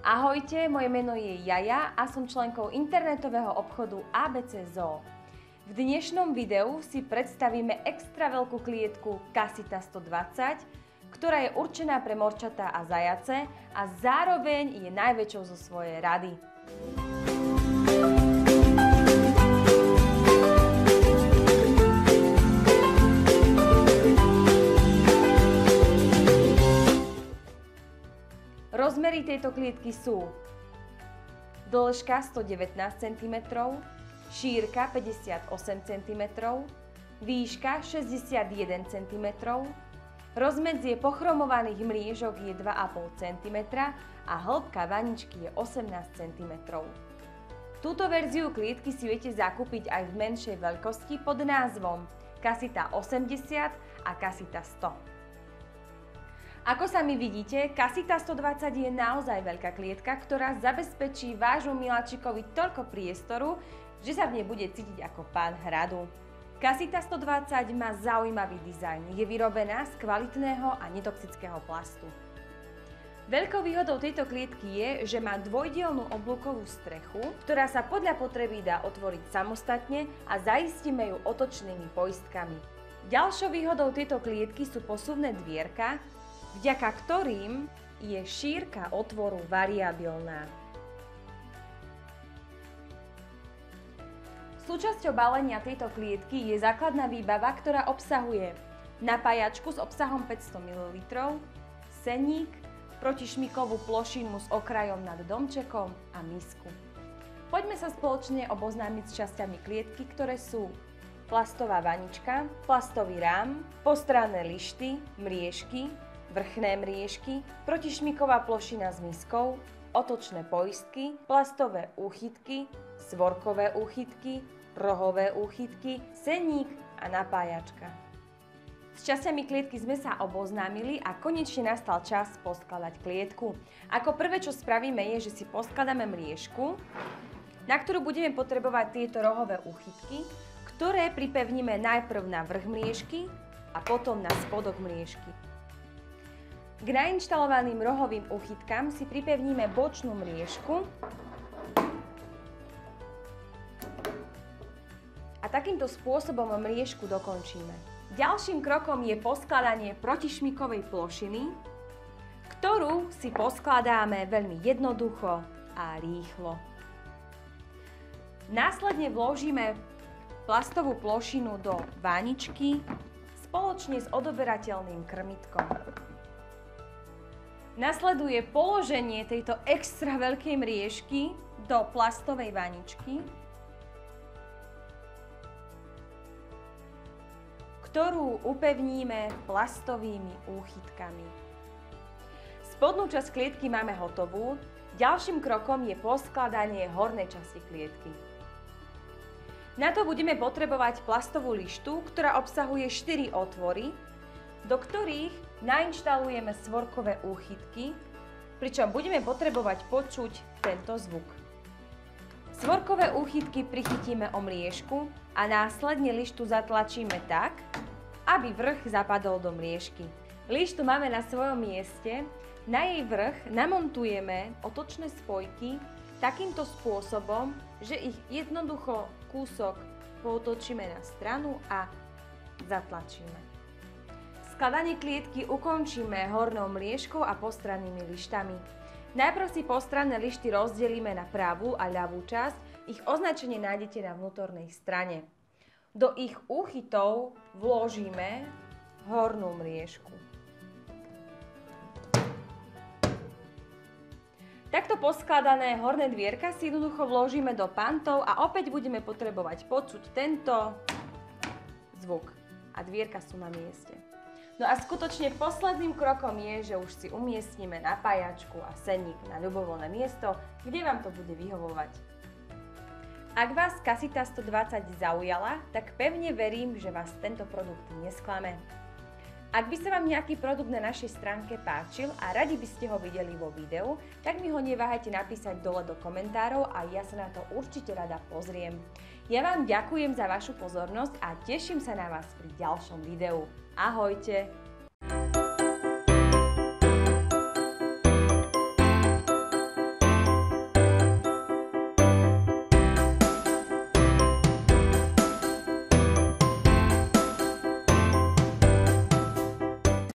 Ahojte, moje meno je Jaja a som členkou internetového obchodu ABC Zoo. V dnešnom videu si predstavíme extra veľkú klietku Casita 120, ktorá je určená pre morčatá a zajace a zároveň je najväčšou zo svojej rady. Rozmery tejto klietky sú dĺžka 119 cm, šírka 58 cm, výška 61 cm, rozmedzie pochromovaných mriežok je 2,5 cm a hĺbka vaničky je 18 cm. Túto verziu klietky si viete zakúpiť aj v menšej veľkosti pod názvom Casita 80 a Casita 100. Ako sami vidíte, Casita 120 je naozaj veľká klietka, ktorá zabezpečí vášmu miláčikovi toľko priestoru, že sa v nej bude cítiť ako pán hradu. Casita 120 má zaujímavý dizajn, je vyrobená z kvalitného a netoxického plastu. Veľkou výhodou tejto klietky je, že má dvojdielnu oblúkovú strechu, ktorá sa podľa potreby dá otvoriť samostatne a zaistíme ju otočnými poistkami. Ďalšou výhodou tejto klietky sú posuvné dvierka, vďaka ktorým je šírka otvoru variabilná. Súčasťou balenia tejto klietky je základná výbava, ktorá obsahuje napájačku s obsahom 500 ml, senník, protišmikovú plošinu s okrajom nad domčekom a misku. Poďme sa spoločne oboznámiť s časťami klietky, ktoré sú plastová vanička, plastový rám, postranné lišty, mriežky, vrchné mriežky, protišmiková plošina s miskou, otočné poistky, plastové úchytky, svorkové úchytky, rohové úchytky, senník a napájačka. S časťami klietky sme sa oboznámili a konečne nastal čas poskladať klietku. Ako prvé, čo spravíme, je, že si poskladáme mriežku, na ktorú budeme potrebovať tieto rohové úchytky, ktoré pripevníme najprv na vrch mriežky a potom na spodok mriežky. K nainštalovaným rohovým úchytkám si pripevníme bočnú mriežku a takýmto spôsobom mriežku dokončíme. Ďalším krokom je poskladanie protišmikovej plošiny, ktorú si poskladáme veľmi jednoducho a rýchlo. Následne vložíme plastovú plošinu do vaničky spoločne s odoberateľným krmitkom. Nasleduje položenie tejto extra veľkej mriežky do plastovej vaničky, ktorú upevníme plastovými úchytkami. Spodnú časť klietky máme hotovú, ďalším krokom je poskladanie hornej časti klietky. Na to budeme potrebovať plastovú lištu, ktorá obsahuje 4 otvory, do ktorých nainštalujeme svorkové úchytky, pričom budeme potrebovať počuť tento zvuk. Svorkové úchytky prichytíme o mriežku a následne lištu zatlačíme tak, aby vrch zapadol do mriežky. Lištu máme na svojom mieste, na jej vrch namontujeme otočné spojky takýmto spôsobom, že ich jednoducho kúsok pootočíme na stranu a zatlačíme. Skladanie klietky ukončíme hornou mriežkou a postrannými lištami. Najprv si postranné lišty rozdelíme na pravú a ľavú časť, ich označenie nájdete na vnútornej strane. Do ich úchytov vložíme hornú mriežku. Takto poskladané horné dvierka si jednoducho vložíme do pantov a opäť budeme potrebovať počuť tento zvuk. A dvierka sú na mieste. No a skutočne posledným krokom je, že už si umiestnime napájačku a senník na ľubovoľné miesto, kde vám to bude vyhovovať. Ak vás Casita 120 zaujala, tak pevne verím, že vás tento produkt nesklame. Ak by sa vám nejaký produkt na našej stránke páčil a radi by ste ho videli vo videu, tak mi ho neváhajte napísať dole do komentárov a ja sa na to určite rada pozriem. Ja vám ďakujem za vašu pozornosť a teším sa na vás pri ďalšom videu. Ahojte!